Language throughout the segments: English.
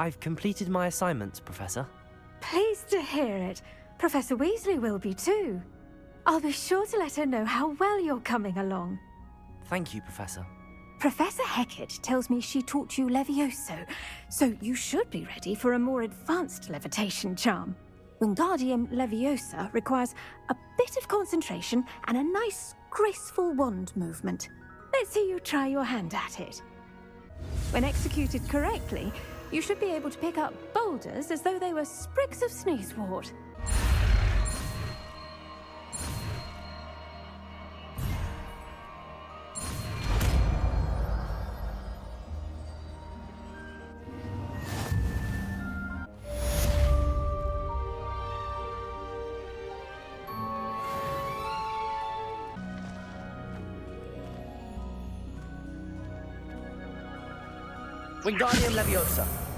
I've completed my assignments, Professor. Pleased to hear it. Professor Weasley will be too. I'll be sure to let her know how well you're coming along. Thank you, Professor. Professor Hecat tells me she taught you Levioso, so you should be ready for a more advanced levitation charm. 윙가디움 Leviosa requires a bit of concentration and a nice, graceful wand movement. Let's see you try your hand at it. When executed correctly, you should be able to pick up boulders as though they were sprigs of sneezewort. 윙가디움 Leviosa.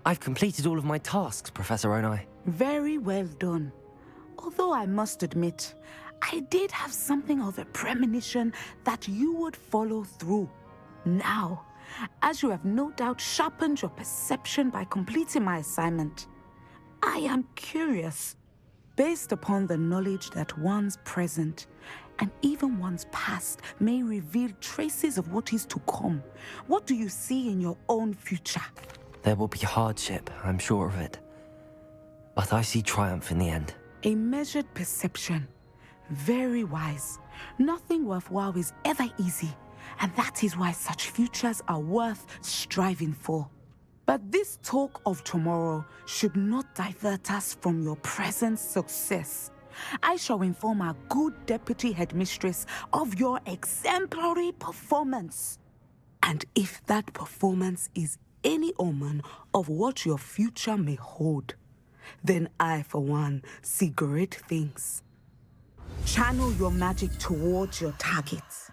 I've completed all of my tasks, Professor Onai. Very well done. Although I must admit, I did have something of a premonition that you would follow through. Now, as you have no doubt sharpened your perception by completing my assignment, I am curious, based upon the knowledge that one's present and even one's past may reveal traces of what is to come. What do you see in your own future? There will be hardship, I'm sure of it. But I see triumph in the end. A measured perception. Very wise. Nothing worthwhile is ever easy, and that is why such futures are worth striving for. But this talk of tomorrow should not divert us from your present success. I shall inform our good deputy headmistress of your exemplary performance. And if that performance is any omen of what your future may hold, then I, for one, see great things. Channel your magic towards your targets.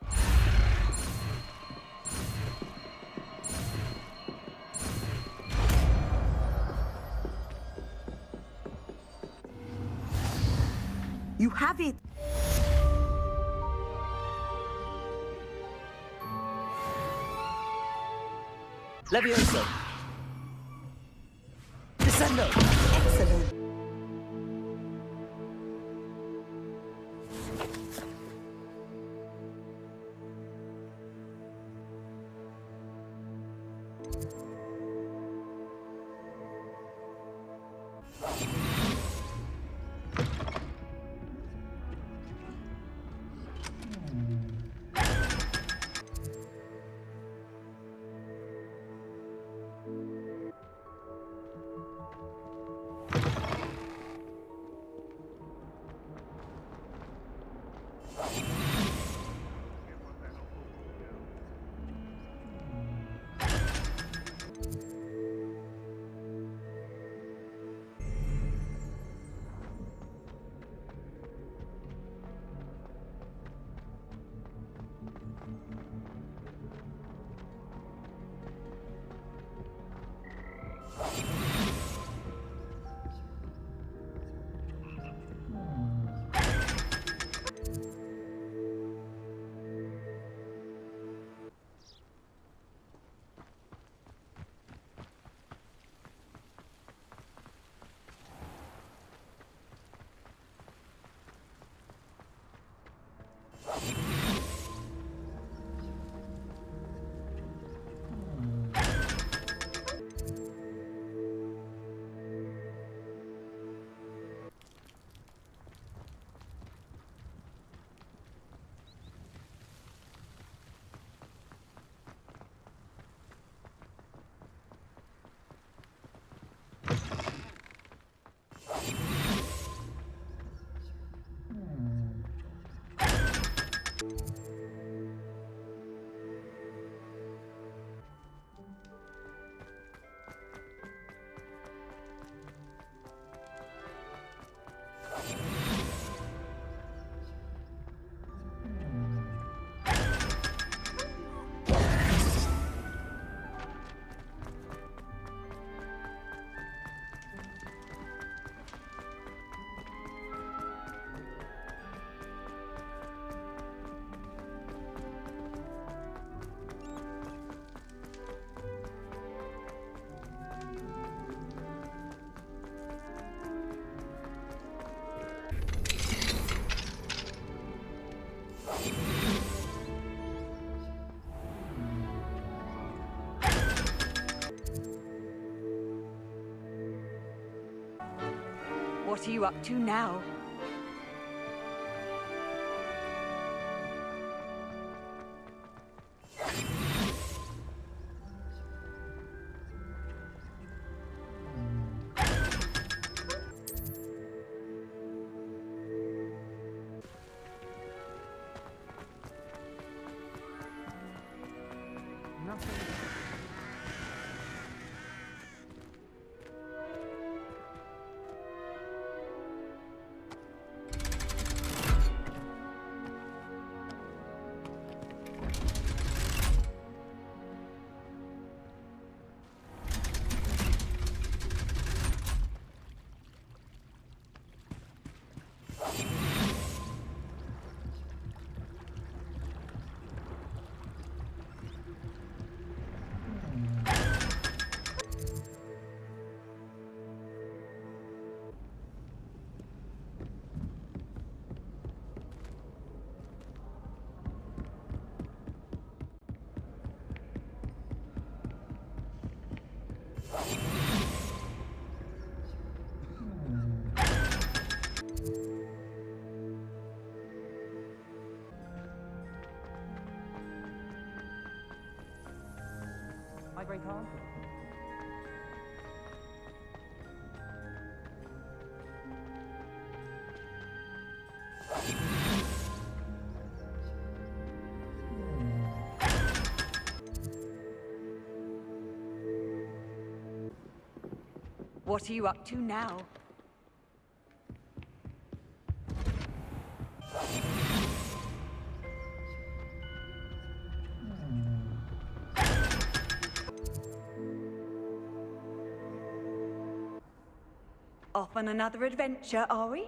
You have it. Leviosa. Descendo. Excellent. What are you up to now? My great aunt. What are you up to now? Off on another adventure, are we?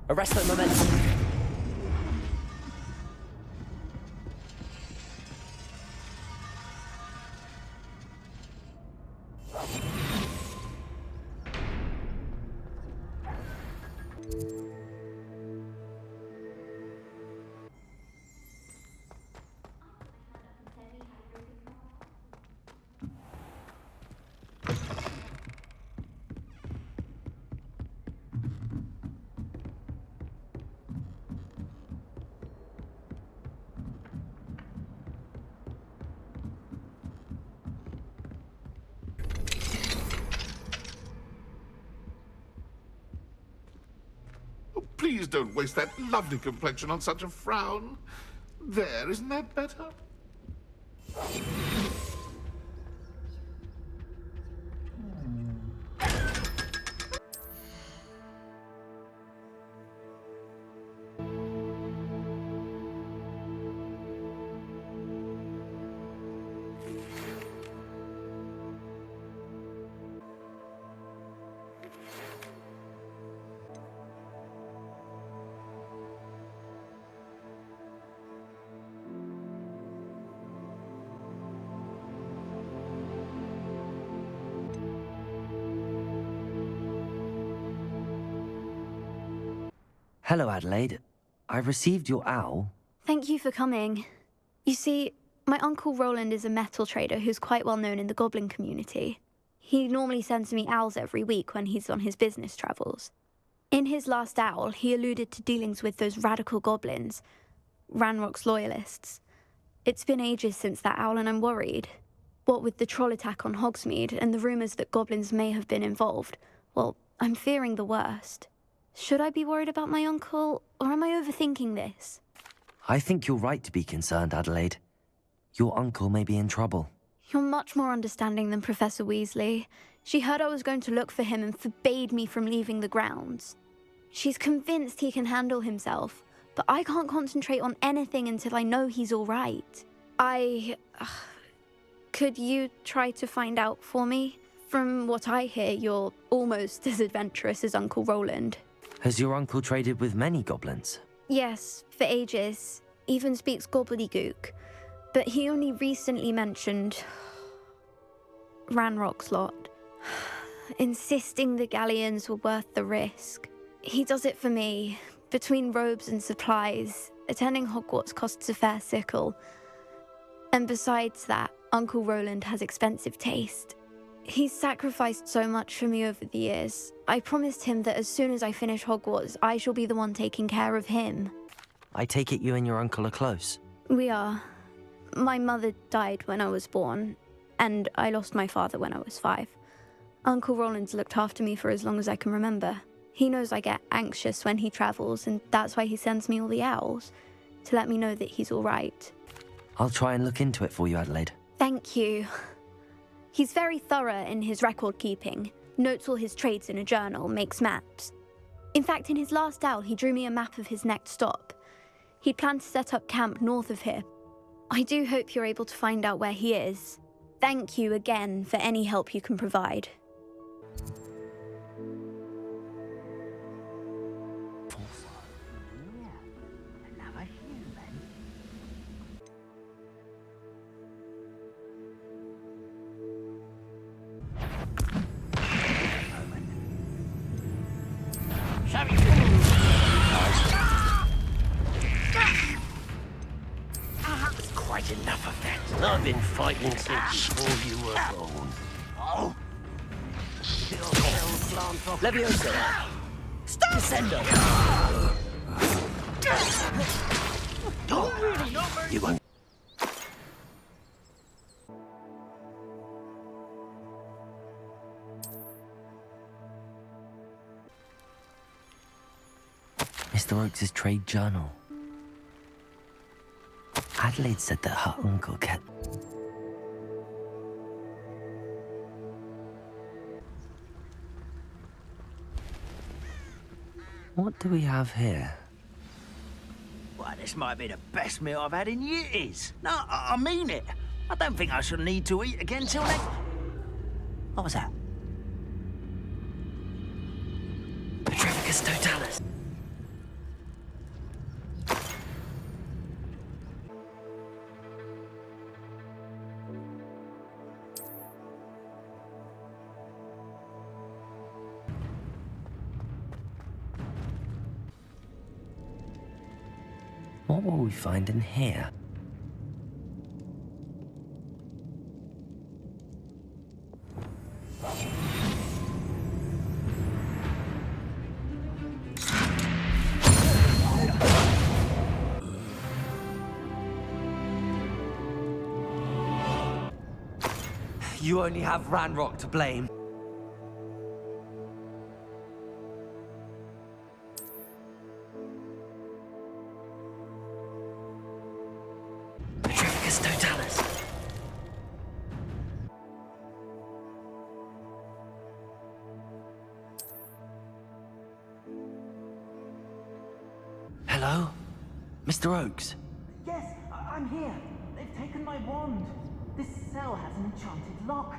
Arrest that momentum. Please don't waste that lovely complexion on such a frown. There, isn't that better? Hello, Adelaide. I received your owl. Thank you for coming. You see, my uncle Roland is a metal trader who's quite well known in the goblin community. He normally sends me owls every week when he's on his business travels. In his last owl, he alluded to dealings with those radical goblins, Ranrock's loyalists. It's been ages since that owl and I'm worried. What with the troll attack on Hogsmeade and the rumours that goblins may have been involved, well, I'm fearing the worst. Should I be worried about my uncle, or am I overthinking this? I think you're right to be concerned, Adelaide. Your uncle may be in trouble. You're much more understanding than Professor Weasley. She heard I was going to look for him and forbade me from leaving the grounds. She's convinced he can handle himself, but I can't concentrate on anything until I know he's all right. Could you try to find out for me? From what I hear, you're almost as adventurous as Uncle Roland. Has your uncle traded with many goblins? Yes, for ages. Even speaks gobbledygook. But he only recently mentioned Ranrock's lot, insisting the galleons were worth the risk. He does it for me. Between robes and supplies, attending Hogwarts costs a fair sickle. And besides that, Uncle Roland has expensive taste. He's sacrificed so much for me over the years. I promised him that as soon as I finish Hogwarts, I shall be the one taking care of him. I take it you and your uncle are close. We are. My mother died when I was born, and I lost my father when I was 5. Uncle Roland's looked after me for as long as I can remember. He knows I get anxious when he travels, and that's why he sends me all the owls, to let me know that he's all right. I'll try and look into it for you, Adelaide. Thank you. He's very thorough in his record keeping, notes all his trades in a journal, makes maps. In fact, in his last owl, he drew me a map of his next stop. He'd planned to set up camp north of here. I do hope you're able to find out where he is. Thank you again for any help you can provide. Quite enough of that. I've been fighting since before you were born. Oh! Leviota! Stop! Descendo! You won't. Mr. Oakes' trade journal. Adelaide said that her uncle kept... What do we have here? Well, this might be the best meal I've had in years. No, I mean it. I don't think I shall need to eat again till next... What was that? Petrificus totalis. What will we find in here? You only have Ranrock to blame. Petrificus totalis. Hello? Mr. Oakes? Yes, I'm here. They've taken my wand. This cell has an enchanted lock.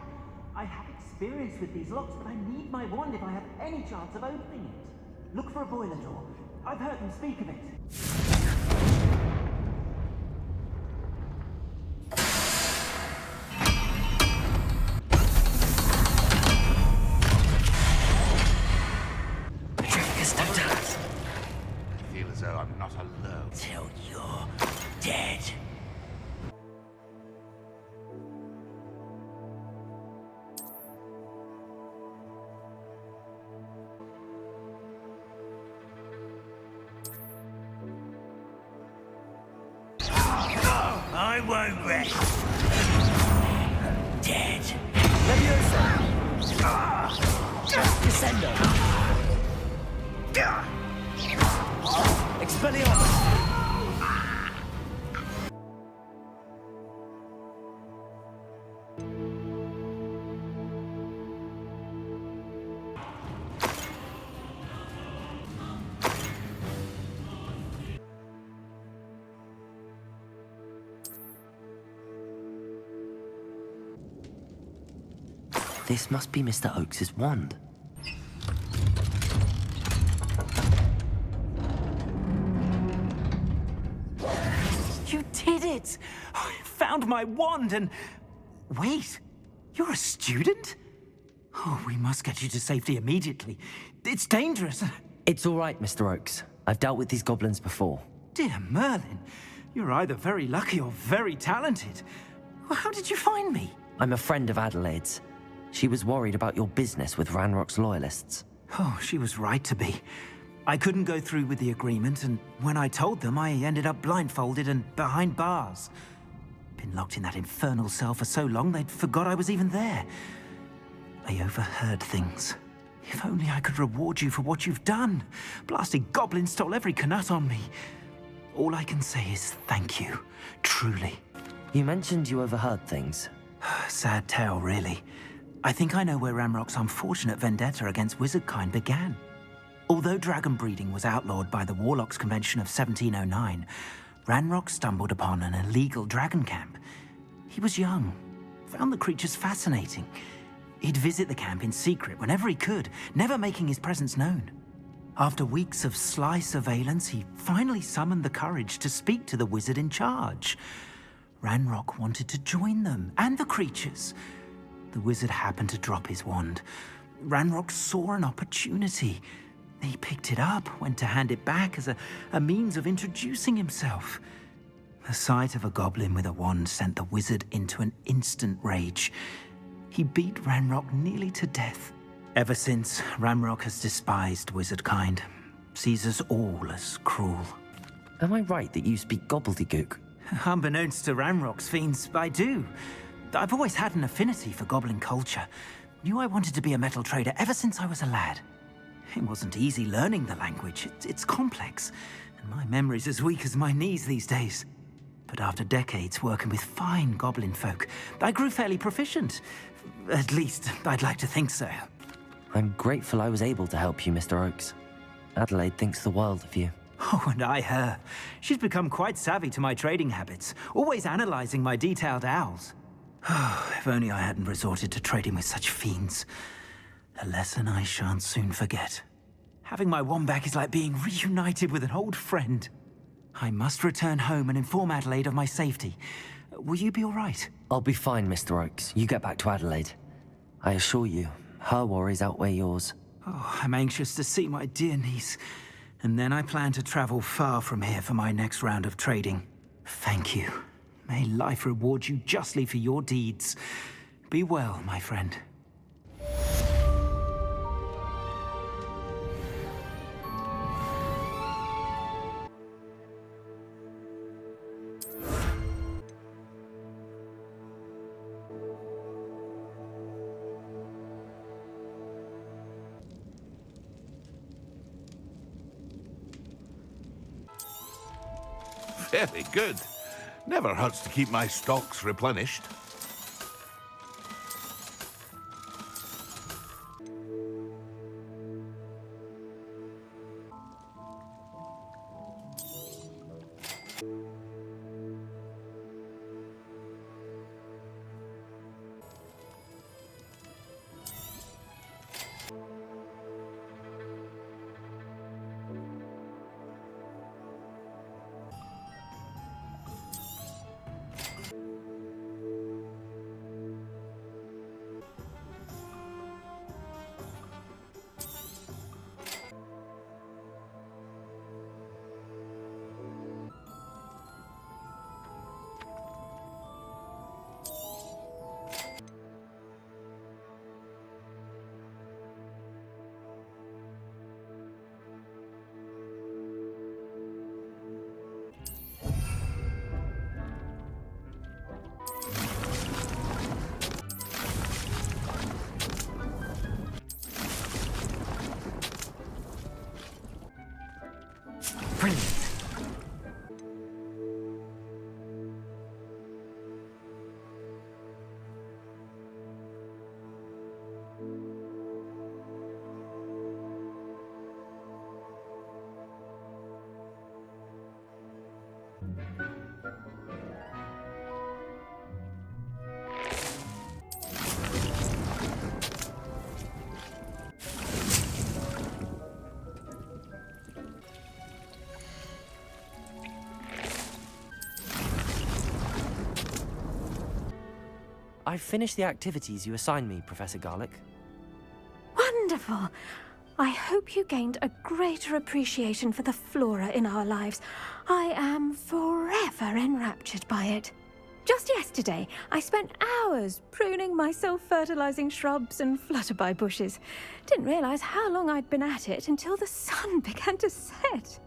I have experience with these locks, but I need my wand if I have any chance of opening it. Look for a boiler door. I've heard them speak of it. Petrificus totalis. I feel as though I'm not alone. Till you're dead. I won't rest. Dead. Leviota! Descendo! Expelliarmus! This must be Mr. Oakes's wand. You did it! I found my wand and... Wait, you're a student? Oh, we must get you to safety immediately. It's dangerous. It's all right, Mr. Oakes. I've dealt with these goblins before. Dear Merlin, you're either very lucky or very talented. Well, how did you find me? I'm a friend of Adelaide's. She was worried about your business with Ranrock's loyalists. Oh, she was right to be. I couldn't go through with the agreement, and when I told them, I ended up blindfolded and behind bars. Been locked in that infernal cell for so long, they'd forgot I was even there. I overheard things. If only I could reward you for what you've done. Blasted goblin stole every canut on me. All I can say is thank you, truly. You mentioned you overheard things. Sad tale, really. I think I know where Ranrock's unfortunate vendetta against wizardkind began. Although dragon breeding was outlawed by the Warlocks Convention of 1709, Ranrock stumbled upon an illegal dragon camp. He was young, found the creatures fascinating. He'd visit the camp in secret whenever he could, never making his presence known. After weeks of sly surveillance, he finally summoned the courage to speak to the wizard in charge. Ranrock wanted to join them, and the creatures. The wizard happened to drop his wand. Ranrock saw an opportunity. He picked it up, went to hand it back as a means of introducing himself. The sight of a goblin with a wand sent the wizard into an instant rage. He beat Ranrock nearly to death. Ever since, Ranrock has despised wizardkind, sees us all as cruel. Am I right that you speak gobbledygook? Unbeknownst to Ranrock's fiends, I do. I've always had an affinity for goblin culture. Knew I wanted to be a metal trader ever since I was a lad. It wasn't easy learning the language. It's complex, and my memory's as weak as my knees these days. But after decades working with fine goblin folk, I grew fairly proficient. At least, I'd like to think so. I'm grateful I was able to help you, Mr. Oakes. Adelaide thinks the world of you. Oh, and I her. She's become quite savvy to my trading habits, always analyzing my detailed owls. If only I hadn't resorted to trading with such fiends. A lesson I shan't soon forget. Having my wand back is like being reunited with an old friend. I must return home and inform Adelaide of my safety. Will you be all right? I'll be fine, Mr. Oakes. You get back to Adelaide. I assure you, her worries outweigh yours. Oh, I'm anxious to see my dear niece. And then I plan to travel far from here for my next round of trading. Thank you. May life reward you justly for your deeds. Be well, my friend. Very good. Never hurts to keep my stocks replenished. I've finished the activities you assigned me, Professor Garlick. Wonderful. I hope you gained a greater appreciation for the flora in our lives. I am forever enraptured by it. Just yesterday, I spent hours pruning my self-fertilizing shrubs and flutterby bushes. Didn't realize how long I'd been at it until the sun began to set.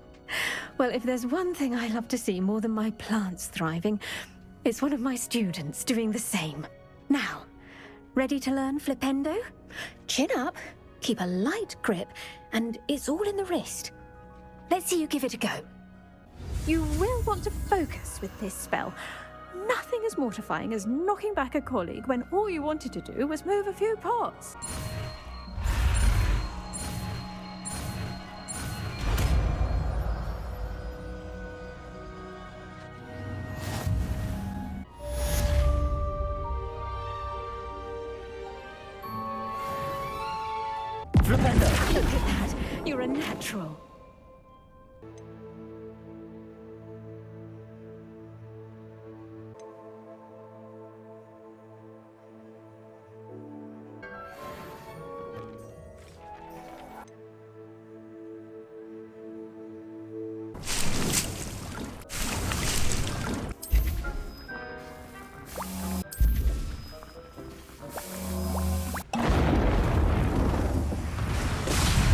Well, if there's one thing I love to see more than my plants thriving, it's one of my students doing the same. Now, ready to learn Flipendo? Chin up, keep a light grip, and it's all in the wrist. Let's see you give it a go. You will want to focus with this spell. Nothing as mortifying as knocking back a colleague when all you wanted to do was move a few pots. Flipendo! Look at that. You're a natural.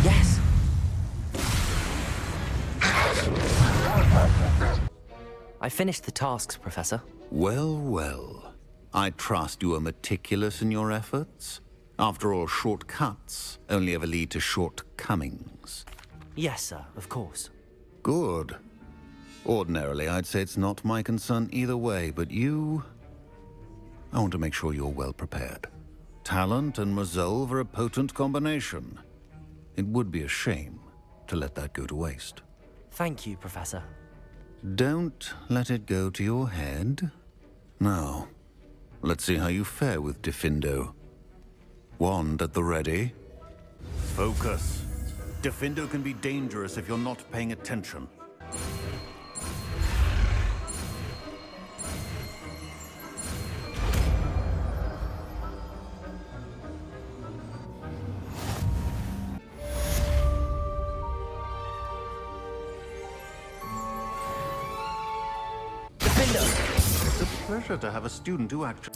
Yes! I finished the tasks, Professor. Well, well. I trust you are meticulous in your efforts. After all, shortcuts only ever lead to shortcomings. Yes, sir, of course. Good. Ordinarily, I'd say it's not my concern either way, but you... I want to make sure you're well prepared. Talent and resolve are a potent combination. It would be a shame to let that go to waste. Thank you, Professor. Don't let it go to your head. Now, let's see how you fare with Diffindo. Wand at the ready. Focus. Diffindo can be dangerous if you're not paying attention. It's a pleasure to have a student who actually...